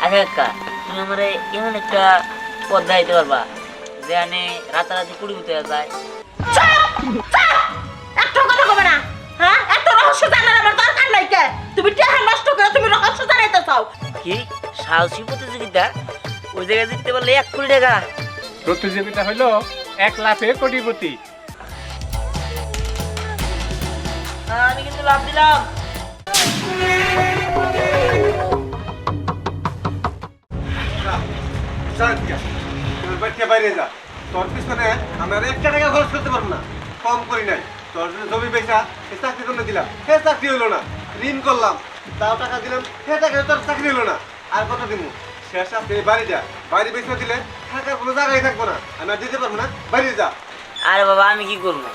আচ্ছা কাকা, তুমি আমার এমন একটা পথ দেখাইতে পারবা যে আনে রাতারাতি কুড়ি হতে যায়? একটা কথা কবে না। হ্যাঁ, এত রহস্য জানার আমার দরকার নাই। কে তুমি টাকা নষ্ট করে তুমি রহস্য জানাইতে চাও? কি সাহসী প্রতিযোগিতা? ওই জায়গায় জিততে পারলে 1 কোটি টাকা। প্রতিযোগিতা হলো 1 লাফে কোটিপতি। আমি কিন্তু লাভ দিলাম। বাইরে যা, তোর পিছনে আমরা 1 টাকা খরচ করতে পারবো না, কম করি নাই। তোর জন্য জমি পয়সা চাকরি করলে দিলাম, হে চাকরি হইলো না। ঋণ করলাম, তাও টাকা দিলাম, হে টাকা তোর চাকরি হইলো না। আর কত দিব? শেষ আছে বাড়ি যা, বাড়ি বেঁচে দিলে থাকার কোনো জায়গায় থাকবো না, আমি আর দিতে পারবো না। বাইরে যা। আরে বাবা, আমি কি করবো?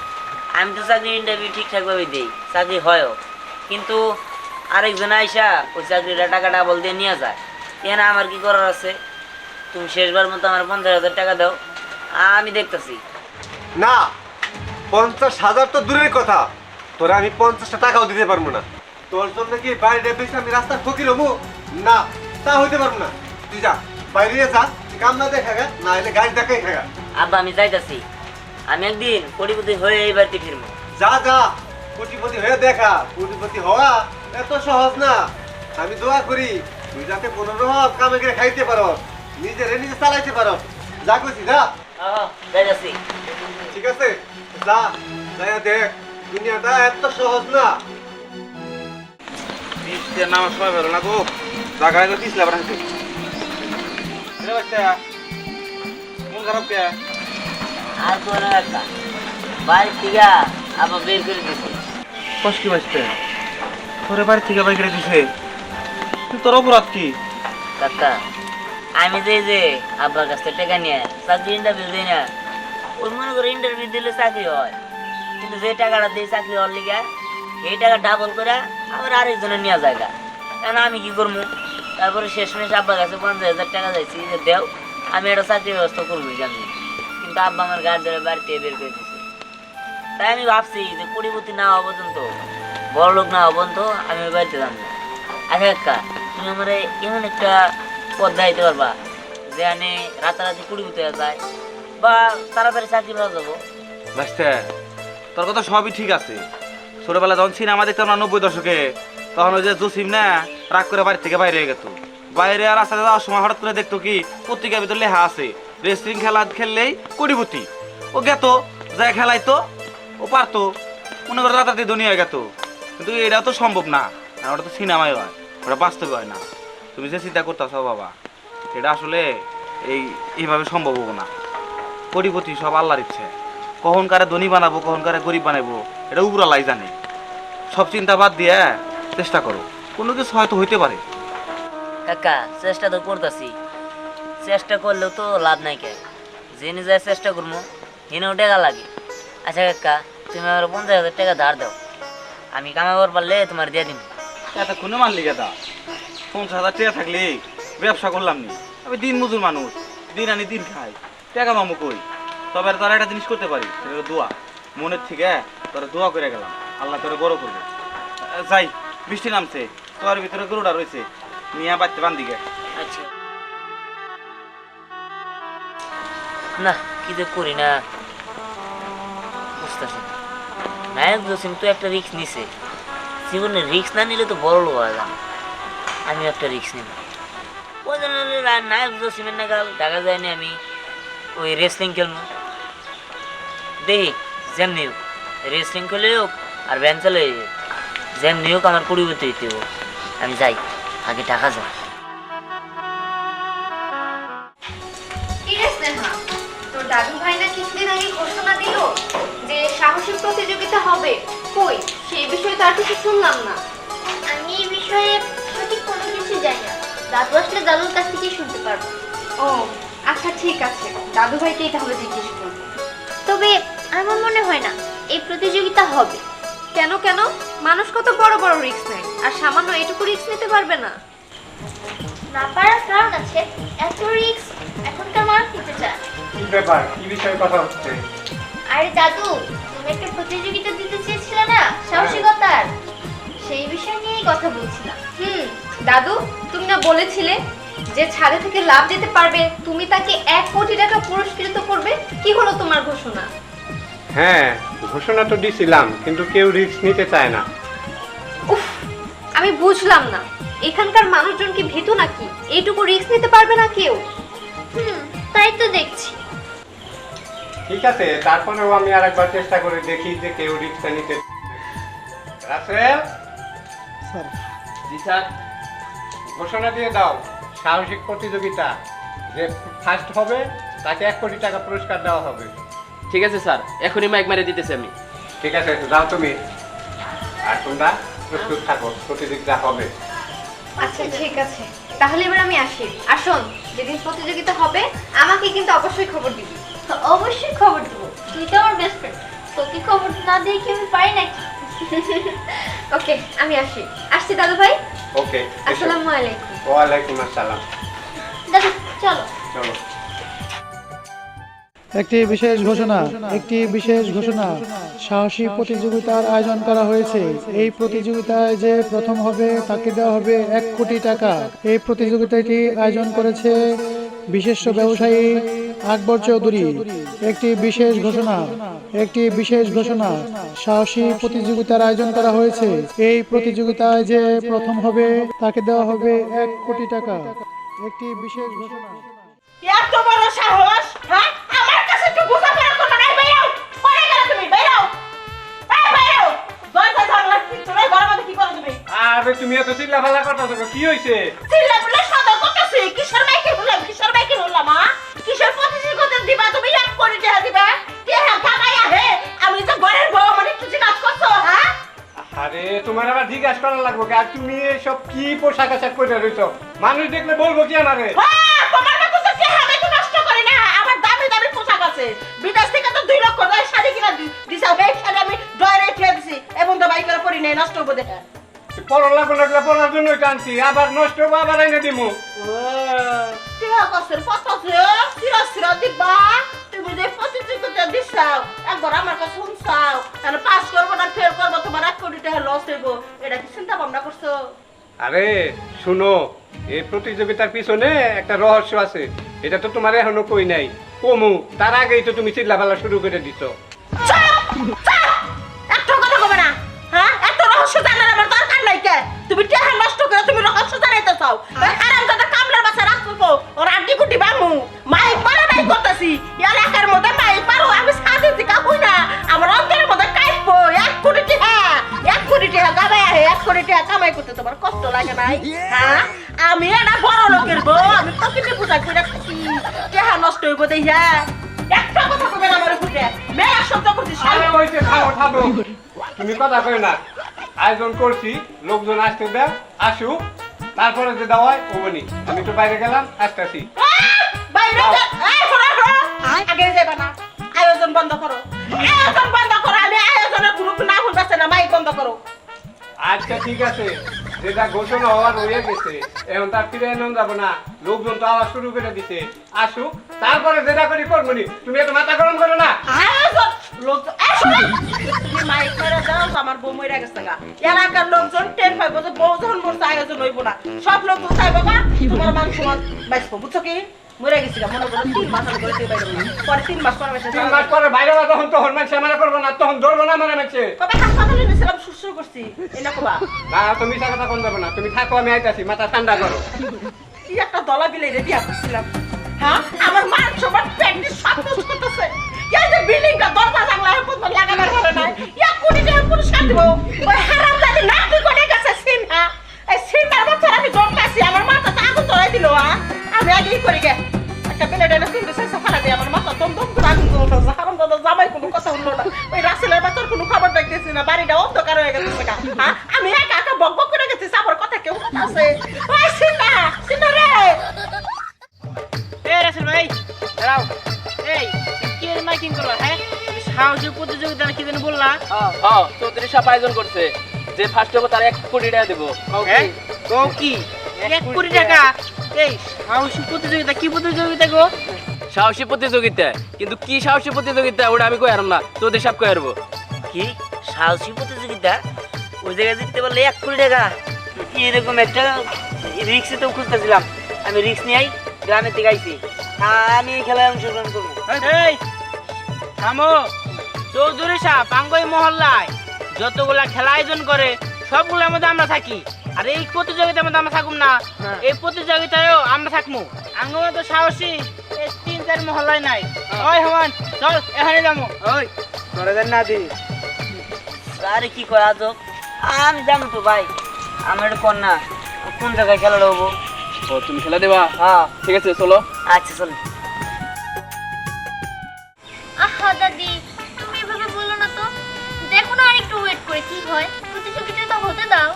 আমি তো চাকরির ইন্টারভিউ ঠিকঠাক ভাবে দিই, চাকরি হয়ও, কিন্তু আরেকজন আইসা ওই চাকরিটা টাকা ডাবল দিয়ে নিয়ে যায়। এখানে আমার কি করার আছে? তুমি শেষবার মতো আমার 50,000 টাকা দাও, আমি দেখতেছি। না, 50,000 তো দূরের কথা, তোরা আমি 50টা টাকাও দিতে পারবো না। তোর জন্য কি বাইরে বেশি আমি রাস্তার ফকির হবো? না, তা হইতে পারবো না। তুই যা, বাইরে যা, কাম না দেখা গা, না এলে গাড়ি দেখাই খাগা। আব্বা, আমি যাইতাছি। আমি একদিন কোটিপতি হয়ে এই বাড়িতে ফিরবো। যা যা, কোটিপতি হয়ে দেখা। কোটিপতি হওয়া এত সহজ না। আমি দোয়া করি তুই যাতে কোনো রকম কামে করে খাইতে পারো, নিজেরে নিজে চালাইতে পারো। যা কইছি যা। যাইতাছি। ঠিক আছে, যা, যাইয়া দেখ দুনিয়াটা এত সহজ না। বৃষ্টির নামার সময় বেরো না গো, জায়গায় তো পিছলে আবার হাঁটে। বাচ্চা মন খারাপ কে? আর কোনো একটা বাড়ি থেকে আবার বের করে দিছে। কষ্ট বাঁচতে তোরে বাড়ি থেকে বাইক রেখে দিছে, তোর অপরাধ কি? কাকা, আমি যে আব্বার কাছ থেকে টাকা নিয়ে চাকরি ইন্টারভিউ দিই না, ওই মনে করে ইন্টারভিউ দিলে চাকরি হয়, কিন্তু যে টাকাটা দিই চাকরি হওয়ার লিগে এই টাকা ডাবল করে আবার আরেকজনের নিয়ে যায়। কেন আমি কি করবো? তারপরে শেষমেশ আব্বার কাছে 50,000 টাকা যাইছি যে দেও, আমি একটা চাকরির ব্যবস্থা করবো জানি, কিন্তু আব্বা আমার গাড়ি ধরে বাড়িতে বের করে দিচ্ছে। তাই আমি ভাবছি যে কোটিপতি না হওয়া পর্যন্ত, বড় লোক না হওয়া পর্যন্ত আমি ওই বাড়িতে যাবো না। আচ্ছা কাকা, তুমি আমার এমন একটা পথ দেখাইতে পারবা যে আমি রাতারাতি কোটিপতি হয়ে যায় বা তাড়াতাড়ি চাকরি পাওয়া যাবো? বাঁচতে তোর কথা সবই ঠিক আছে। ছোটবেলা যখন সিনেমা দেখতাম না 90 দশকে, তখন ওই যে জসিম না রাগ করে বাড়ি থেকে বাইরে হয়ে গেত। বাইরে আর রাস্তাতে যাওয়ার সময় হঠাৎ করে দেখতো কি পত্রিকার ভিতর লেখা আছে রেসলিং খেলা খেললেই কোটিপতি। ও গেত, যায় খেলাইতো, ও পারতো, মনে করে রাতারাতি ধনী হয়ে গেত। কিন্তু এটাও তো সম্ভব না, আর ওটা তো সিনেমায় হয়, ওটা বাস্তবে হয় না। তুমি যে চিন্তা করতেছ বাবা, এটা আসলে এইভাবে সম্ভব হবো না। কোটিপতি সব আল্লাহর ইচ্ছে, কখন কারে ধনী বানাবো কখন কারে গরিব বানাবো এটা উপরালাই জানে। সব চিন্তা বাদ দিয়ে চেষ্টা করো, কোনো কিছু হয়তো হইতে পারে। কাকা, চেষ্টা তো করতেছি, চেষ্টা করলেও তো লাভ নাই। কে জেনে যায় চেষ্টা করবো, হেনেও টাকা লাগে। আচ্ছা কাকা, তুমি আমার 50,000 টাকা ধার দাও, আমি কামাবার পারলে তোমার দিয়ে দিব। এতক্ষণে মানলি গেদা, 50,000 টাকা থাকলে ব্যবসা করলাম নি। আমি দিন মজুর মানুষ, দিন আনি দিন খাই, টাকা মামু কই। তবে তারা একটা জিনিস করতে পারি, সেটা হলো দোয়া। মনের থেকে তোরা দোয়া করে গেলাম, আল্লাহ তোরা বড় করবে। যাই, বৃষ্টি নামছে, তোর ভিতরে গরুটা রয়েছে, নিয়ে বাড়তে বান্ধি গে। আচ্ছা, না কি যে করি না বুঝতেছি। নায়ক জসিম তো একটা রিস্ক নিছে, জীবনে রিস্ক না নিলে তো বড় লোক হয়ে যাবে। আমি একটা রিস্ক নিব, ওই জন্য নায়ক জসিমের নাগাল টাকা যায়নি। আমি ওই রেসলিং খেলবো, দেখি যেমনি হোক রেসলিং খেলে হোক আর ভ্যান চালে যেমনি হোক আমার পরিবর্তন হইতে হোক। আমি যাই, আগে টাকা যাই। তোর দাদু ভাই না কিছুদিন আগে ঘোষণা দিল যে সাহসী প্রতিযোগিতা হবে, কই সেই বিষয়ে তো আর কিছু শুনলাম না। আমি এই বিষয়ে সঠিক কোনো কিছু জানি না, দাদু আসলে দাদুর কাছ থেকে শুনতে পারবো। ও আচ্ছা, ঠিক আছে, দাদু ভাইকেই তাহলে জিজ্ঞেস করবো। তবে আমার মনে হয় না এই প্রতিযোগিতা হবে। কেন কেন? মানুষ কত বড় বড় রিস্ক নেয়, আর সামান্য এটুকু রিস্ক নিতে পারবে না? না পারার কারণ আছে, এত রিস্ক এখনকার মানুষ নিতে চায়। কি ব্যাপার, কি বিষয়ে কথা হচ্ছে? আরে দাদু, তুমি একটা প্রতিযোগিতা দিতে চেয়েছিলে না সাহসিকতার, সেই বিষয় নিয়েই কথা বলছিলাম। দাদু, তুমি না বলেছিলে যে ছাদে থেকে লাভ দিতে পারবে তুমি তাকে 1 কোটি টাকা পুরস্কৃত করবে। কি হলো তোমার ঘোষণা? হ্যাঁ, ঘোষণা তো দিছিলাম, কিন্তু কেউ রিস্ক নিতে চায় না। উফ, আমি বুঝলাম না, এখানকার মানুষজন কি ভীতু নাকি? এইটুকু রিস্ক নিতে পারবে না কেউ? তাই তো দেখছি। ঠিক আছে, তারপরেও আমি আরেকবার চেষ্টা করে দেখি যে কেউ রিস্কটা নিতে। রাসেল, জি স্যার। ঘোষণা দিয়ে দাও, সাহসিক প্রতিযোগিতা যে ফার্স্ট হবে তাকে 1 কোটি টাকা পুরস্কার দেওয়া হবে। ঠিক আছে স্যার, এখনই মাইক মেরে দিতেছি আমি। ঠিক আছে, যাও তুমি। আর তোমরা প্রস্তুত থাকো, প্রতিযোগিতা হবে। আচ্ছা ঠিক আছে, তাহলে এবার আমি আসি। আর শোন, যেদিন প্রতিযোগিতা হবে আমাকে কিন্তু অবশ্যই খবর দিবি। অবশ্যই খবর দেবো, তুই তো আমার বেস্ট ফ্রেন্ড, তোকে খবর না দিয়ে কি আমি পারি নাকি? ওকে, আমি আসছি দাদু ভাই। ওকে, আসসালামু আলাইকুম। ওয়ালাইকুম আসসালাম। দাদু চলো। চলো। একটি বিশেষ ঘোষণা সাহসী প্রতিযোগিতার আয়োজন করা হয়েছে। এই প্রতিযোগিতায় যে প্রথম হবে তাকে দেওয়া হবে 1 কোটি টাকা। এই প্রতিযোগিতাটি আয়োজন করেছে বিশিষ্ট ব্যবসায়ী আকবর চৌধুরী। একটি বিশেষ ঘোষণা সাহসী প্রতিযোগিতার আয়োজন করা হয়েছে। এই প্রতিযোগিতায় যে প্রথম হবে তাকে দেওয়া হবে 1 কোটি টাকা। একটি বিশেষ ঘোষণা। এত বড় সাহস, হ্যাঁ? আমার কাছে একটু বোঝাপড়া করো না। বাইরেও পড়ে গেলে তুমি, বাইরেও বাইরেও দরজা জানলা কিছু নাই, ঘরের মধ্যে কি করো তুমি? আরে তুমি এত চিল্লাফাল্লা করতেছো, কি হয়েছে? চিল্লা বলে সদা করতেছি। কিসের মাইকে বললাম, হ্যাঁ? কিসের প্রতিযোগিতা দিবা তুমি? 1 কোটি টাকা দিবা? কে কামাই আহে? আমি তো ঘরের বউ, আমার একটু কাজ করছো, হ্যাঁ? আরে তোমার আবার জিজ্ঞাসা করা লাগবো কি? আর তুমি সব কি পোশাক আশাক করে রয়েছো? মানুষ দেখলে বলবো কি আমারে? হ্যাঁ, তোমার মতো তো কে হবে? তো নষ্ট করি না। আমার দামি দামি পোশাক আছে, বিদেশ থেকে তো 2 লক্ষ টাকার শাড়ি কিনা দিছে। এইখানে আমি ড্রয়ারে রেখে দিছি, এবং তো বাইক করে পরি নাই, নষ্ট হবো দেখে। পড়ার লাগবো লাগলে পড়ার জন্যই টানছি, আবার নষ্ট হবো, আবার এনে দিমু। ঠিক আছে, কত সিরা দিবা? তুমি যে প্রতিযোগিতা দিছাও, একবার আমার কাছে শুনছাও, তাহলে পাস করবো না ফেল করবো, তোমার 1 কোটি টাকা লস হইব, এটা কি চিন্তা ভাবনা করছো? আরে শুনো, এই প্রতিযোগিতার পিছনে একটা রহস্য আছে, এটা তো তোমার এখনো কই নাই। কমু তার আগেই তো তুমি চিল্লাফাল্লা শুরু করে দিছো। একটা কথা কবে না, হ্যাঁ? এত রহস্য জানার আমার দরকার নাই। কে তুমি টাকা নষ্ট করে তুমি রহস্য জানাইতে চাও? হারাম দাদা কামলার বাসা রাখবো, ওর আড্ডি কুটি বামু মাইক পারে মাইক করতেছি, এলাকার মধ্যে মাইক পারো, আমি সাথে দিকা হই না, আমার অন্তরের মধ্যে কাইপো। 1 কোটি টাকা, 1 কোটি টাকা গাবাই আহে, 1 কোটি টাকা কামাই করতে তোমার কষ্ট লাগে নাই? হ্যাঁ, আমি একটা বড় লোকের বউ, আমি প্রকৃতি পূজা করে রাখছি, টাকা নষ্ট হইব দেখিয়া। একটা কথা কবে না আমার উপরে, মেলা শব্দ করছিস। আরে হইছে, থামো। তুমি কথা কই না, আয়োজন করছি, লোকজন আসতে দাও, আসুক, তারপরে যে দাওয়ায় ওবনি। আমি তো বাইরে গেলাম, আসতেছি। আগে যাবা না, আয়োজন বন্ধ করো, আয়োজন বন্ধ করো। আমি আয়োজনের গ্রুপ না শুনতেছে না, মাইক বন্ধ করো। আচ্ছা ঠিক আছে, যেটা ঘোষণা হওয়ার হয়ে গেছে, এখন তার ফিরে এনে যাবো না, লোকজন তো আওয়াজ শুরু করে দিতে, আসুক, তারপরে যেটা করি করবনি। তুমি এত মাথা গরম করো না। আয়োজন লোকজন তুমি মাইক করে দাও, আমার বউ মরে গেছে গা। এলাকার লোকজন টের পাইবো যে বউ যখন বলছে আয়োজন হইব না, সব লোকজন চাইবো না তোমার মান সমান বাঁচবো, বুঝছো কি? মরে গেছিল মনে করো 3 মাস আমি করে বাইরে পরে 3 মাস পরে 3 মাস পরে বাইরে তখন তখন মানুষ আমার করবো না, তখন ধরবো না মানে মানছে। কবে হাসপাতালে নিয়েছিলাম, শুরু করছি এই না কবা না, তুমি মিশা কথা কোন যাবো না, তুমি থাকো, আমি আইতাছি, মাথা ঠান্ডা করো। কি একটা দলা বিলে রেডি আসছিলাম, হ্যাঁ? আমার মান সবার প্যান্টি সব কুছ করতেছে। এই যে বিল্ডিংটা দরজা জানলা পর্যন্ত লাগানোর ভালো নাই, 1 কোটি টাকা পুরস্কার দিব। ওই হারামজাদি নাকি করে গেছে সিনহা, এই সিনহার বছর আমি জড়তাছি, আমার মাথা তো আগুন ধরাই দিল। আমি আগেই করে গে একটা প্লেট এনে তুলতে শেষে ফালা দিয়ে আমার মাথা দম দম করে আগুন জ্বলতেছে। হারামজাদা জামাই কোনো কথা উঠলো না, ওই রাসেলের বাচ্চার কোনো খবর দেখতেছি না, বাড়িটা অন্ধকার হয়ে গেছে। হ্যাঁ, আমি একা একা বক বক করে গেছি, আমার কথা কেউ আছে? ওই সিনহা রে, এই রাসেল ভাই দাঁড়াও। এই কি এর মাইকিং করলা? হ্যাঁ, সাহসী প্রতিযোগিতা কি যেন বললা? হ্যাঁ, চৌধুরী সাহেব আয়োজন করছে, যে ফার্স্ট হবে তার 1 কোটি টাকা দেব। হ্যাঁ, কি 1 কোটি টাকা? এই সাহসী প্রতিযোগিতা, কি প্রতিযোগিতা গো? সাহসী প্রতিযোগিতা, কিন্তু কি সাহসী প্রতিযোগিতা ওটা আমি কই হারম না, চৌধুরী সাহেব কই হারবো। কি সাহসী প্রতিযোগিতা? ওই জায়গায় জিততে পারলে 1 কোটি টাকা? এরকম একটা রিক্সে তো খুঁজতেছিলাম, আমি রিস্ক নিয়ে গ্রামের থেকে আইছি, আমি এই খেলায় অংশগ্রহণ করবো। এই থামো, চৌধুরী সাহেব পাঙ্গই মহল্লায় যতগুলা খেলা আয়োজন করে সবগুলোর মধ্যে আমরা থাকি, আর এই প্রতিযোগিতার মধ্যে আমরা থাকুম না, এই প্রতিযোগিতায়ও আমরা থাকবো। আঙ্গমা তো সাহসী এই 3-4 মহল্লায় নাই। ওই হমান চল এখানে যাবো। ওই তোরা দেন না দি আরে কি কয় আজব, আমি জানো তো ভাই, আমার একটা কন্যা, কোন জায়গায় খেলাটা হবো? ও তুমি খেলা দেবা? হ্যাঁ ঠিক আছে চলো। আচ্ছা চল। আহা দাদি, তুমি এভাবে বলো না তো। দেখো না আরেকটু ওয়েট করে কি হয়, প্রতিযোগিতা তো হতে দাও।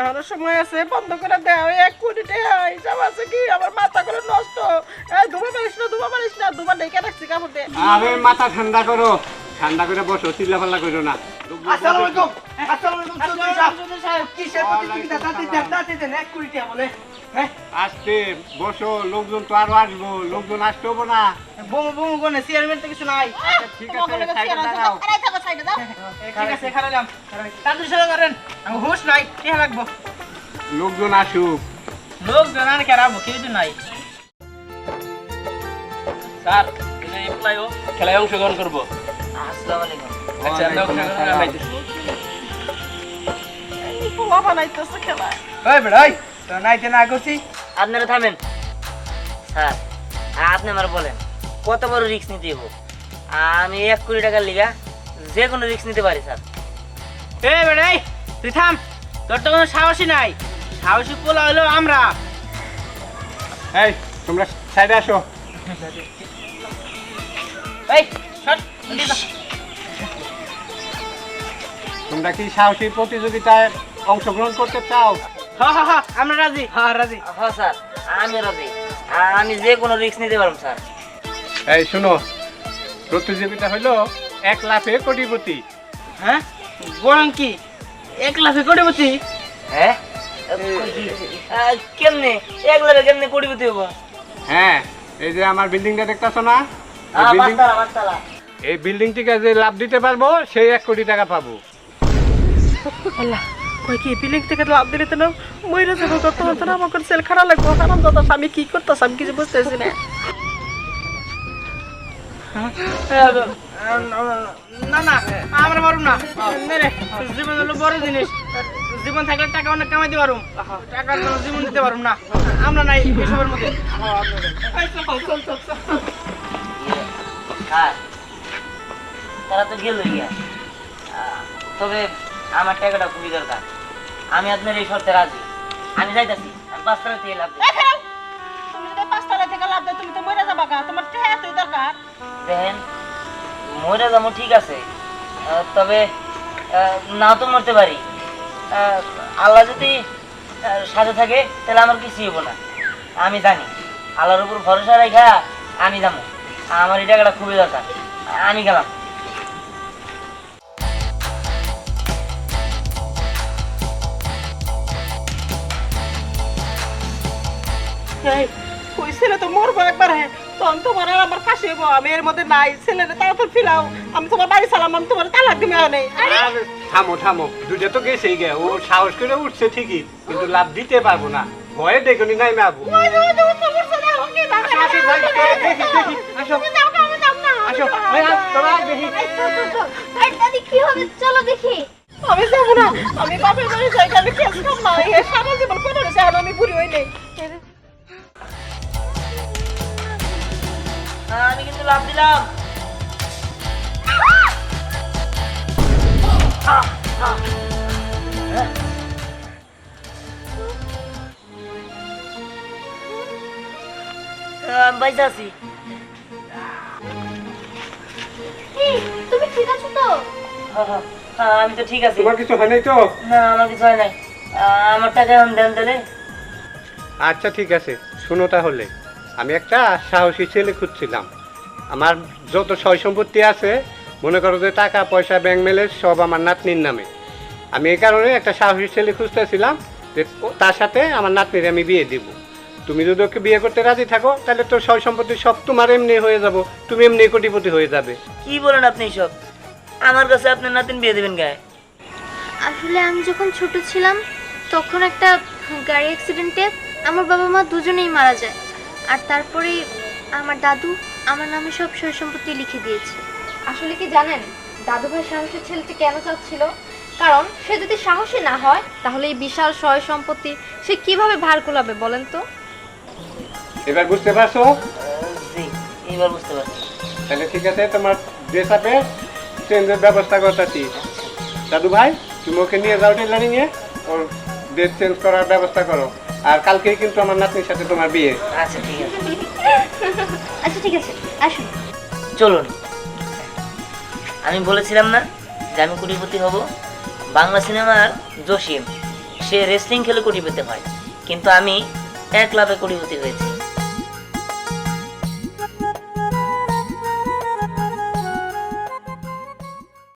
এখনো সময় আছে, বন্ধ করে দাও। 1 কোটি টাকা হিসাব আছে কি? আমার মাথা করে নষ্ট। এই ধুমা পারিস না, ধুমা ডেকে রাখছি কাপড় দিয়ে। আরে মাথা ঠান্ডা করো, ঠান্ডা করে বসো, চিল্লাপাল্লা করো না। আসসালামু আলাইকুম চৌধুরী সাহেব। কিসের প্রতিযোগিতা? দাঁতে দেন 1 কোটি টাকা বলে। হ্যাঁ আসতে বসো, লোকজন তো আরো আসবো, লোকজন আসতে হবো না। বমু কোনে চেয়ারম্যান তো কিছু নাই। আচ্ছা ঠিক আছে, সাইডে দাঁড়াও। আরে থাকো সাইডে দাও। ঠিক আছে খারালাম। তাড়াতাড়ি শুরু করেন, আমি হুশ নাই, কি লাগবো? লোকজন আসুক। লোক জানার কেরাবো কিছু নাই। স্যার তুমি এপ্লাইও খেলায় অংশগ্রহণ করবো। আসসালামু আলাইকুম। আচ্ছা আমরা অংশগ্রহণ করব। এই পোলা বানাইতেছে খেলা। ওই বেড়াই তো নাইতে না করছি। আপনারা থামেন স্যার, আপনি আমার বলেন কত বড় রিস্ক নিতে হবো? আমি 1 কোটি টাকার লিগা যে কোনো রিস্ক নিতে পারি স্যার। এই বেড়াই তুই থাম, তোর তো কোনো সাহসী নাই। সাহসী পোলা হলো আমরা। এই তোমরা সাইডে আসো। এই শট এদিকে যা। তোমরা কি সাহসী প্রতিযোগিতায় অংশগ্রহণ করতে চাও? হ্যাঁ হ্যাঁ হ্যাঁ আমরা রাজি। হ্যাঁ রাজি। হ্যাঁ স্যার, আমি রাজি, আমি যে কোনো রিস্ক নিতে পারবো স্যার। এই শুনো, প্রতিযোগিতা হলো 1 লাফে কোটিপতি। হ্যাঁ বলেন কি 1 লাখে কোটিপতি? হ্যাঁ কেমনে 1 লাখে কেমনে কোটিপতি হবো? হ্যাঁ, এই যে আমার বিল্ডিংটা দেখতেছো না, বাস্তালা। এই বিল্ডিংটিকে যে লাভ দিতে পারবো সেই 1 কোটি টাকা পাবো। আল্লাহ, কই কি বিলিং থেকে লাভ দিলে তো না মইরা যাবো। কত তো আমার কোন সেল খারাপ লাগবো। হারাম দাদা স্বামী কি করতেছ আমি কিছু বুঝতেছি না। না না আমরা পারুম না। মেরে জীবন হলো বড় জিনিস, জীবন থাকলে টাকা অনেক কামাইতে পারুম, টাকার জন্য জীবন দিতে পারুম না। আমরা নাই এসবের মধ্যে। স্যার তারা তো গেল ইয়া, তবে আমার টাকাটা খুবই দরকার। আমি আপনার এই শর্তে রাজি, আমি যাইতাছি। আমি 5 টাকা থেকে লাভ দিই। তুমি যদি 5 টাকা থেকে লাভ দাও তুমি তো মইরা যাবা গা। তোমার টাকা এতই দরকার। দেখেন মরে যাবো ঠিক আছে, তবে নাও তো মরতে পারি। আল্লাহ যদি সাথে থাকে তাহলে আমার কিছুই হবো না। আমি জানি আল্লাহর উপর ভরসা রেখা আমি যাবো। আমার এই টাকাটা খুবই দরকার, আমি গেলাম। এই ওই ছেলে তো মরবো একবার। হ্যাঁ তখন তোমার আর আমার ফাঁসি হবো। আমি এর মধ্যে নাই। ছেলেটা তাড়াতাড়ি ফিরাও। আমি তোমার বাড়ি সালাম, আমি তোমার তালাক দিবে নেই। আরে থামো থামো, দুটো তো গেছেই গে, ও সাহস করে উঠছে ঠিকই, কিন্তু লাভ দিতে পারবো না। ভয়ে দেখুনি নাই না আবু। আসো ভাই, দেখি দেখি, আসো আসো ভাই, তোমরা দেখি। দাদি কি হবে চলো দেখি। আমি যাবো না। আমি বাপের বাড়ি যাই, আমি কেস খাম না। এই সারা জীবন করে রয়েছে, এখন আমি বুড়ি হই নেই। আমি কিন্তু লাভ দিলাম। বাইসা আছি। এই তুমি ঠিক আছো তো? আমি তো ঠিক আছি। তোমার কিছু হয় নাই তো? না আমার কিছু হয় নাই। আমার টাকা এখন দেন তাহলে। আচ্ছা ঠিক আছে, শুনো তাহলে, আমি একটা সাহসী ছেলে খুঁজছিলাম। আমার যত সয় সম্পত্তি আছে, মনে করো যে টাকা পয়সা ব্যাংক মেলে সব আমার নাতনির নামে। আমি এই কারণে একটা সাহসী ছেলে খুঁজতেছিলাম যে তার সাথে আমার নাতনির আমি বিয়ে দিব। তুমি যদি ওকে বিয়ে করতে রাজি থাকো তাহলে তোর সয় সম্পত্তি সব তোমার এমনি হয়ে যাব, তুমি এমনি কোটিপতি হয়ে যাবে। কি বলেন আপনি সব? আমার কাছে আপনার নাতিন বিয়ে দেবেন গায়ে? আসলে আমি যখন ছোট ছিলাম তখন একটা গাড়ি অ্যাক্সিডেন্টে আমার বাবা মা দুজনেই মারা যায়, আর তারপরে আমার দাদু আমার নামে সব সয় সম্পত্তি লিখে দিয়েছে। আসলে কি জানেন দাদু ভাই সাহসের ছেলেটি কেন চাচ্ছিল? কারণ সে যদি সাহসী না হয় তাহলে এই বিশাল সয় সম্পত্তি সে কিভাবে ভার কুলাবে বলেন তো? এবার বুঝতে পারছো? জি, এবার বুঝতে পারছি। তাহলে ঠিক আছে, তোমার ড্রেস আপে চেঞ্জের ব্যবস্থা করতেছি। দাদু ভাই, তুমি ওকে নিয়ে যাও টেলারিংয়ে, ওর ড্রেস চেঞ্জ করার ব্যবস্থা করো। আর কালকেই কিন্তু আমার নাতনির সাথে তোমার বিয়ে। আচ্ছা ঠিক আছে, আচ্ছা ঠিক আছে, আসুন। চলুন। আমি বলেছিলাম না যে আমি কোটিপতি হব। বাংলা সিনেমার জসিম সে রেসলিং খেলে কোটিপতি হয়, কিন্তু আমি 1 লাফে কোটিপতি হয়েছি।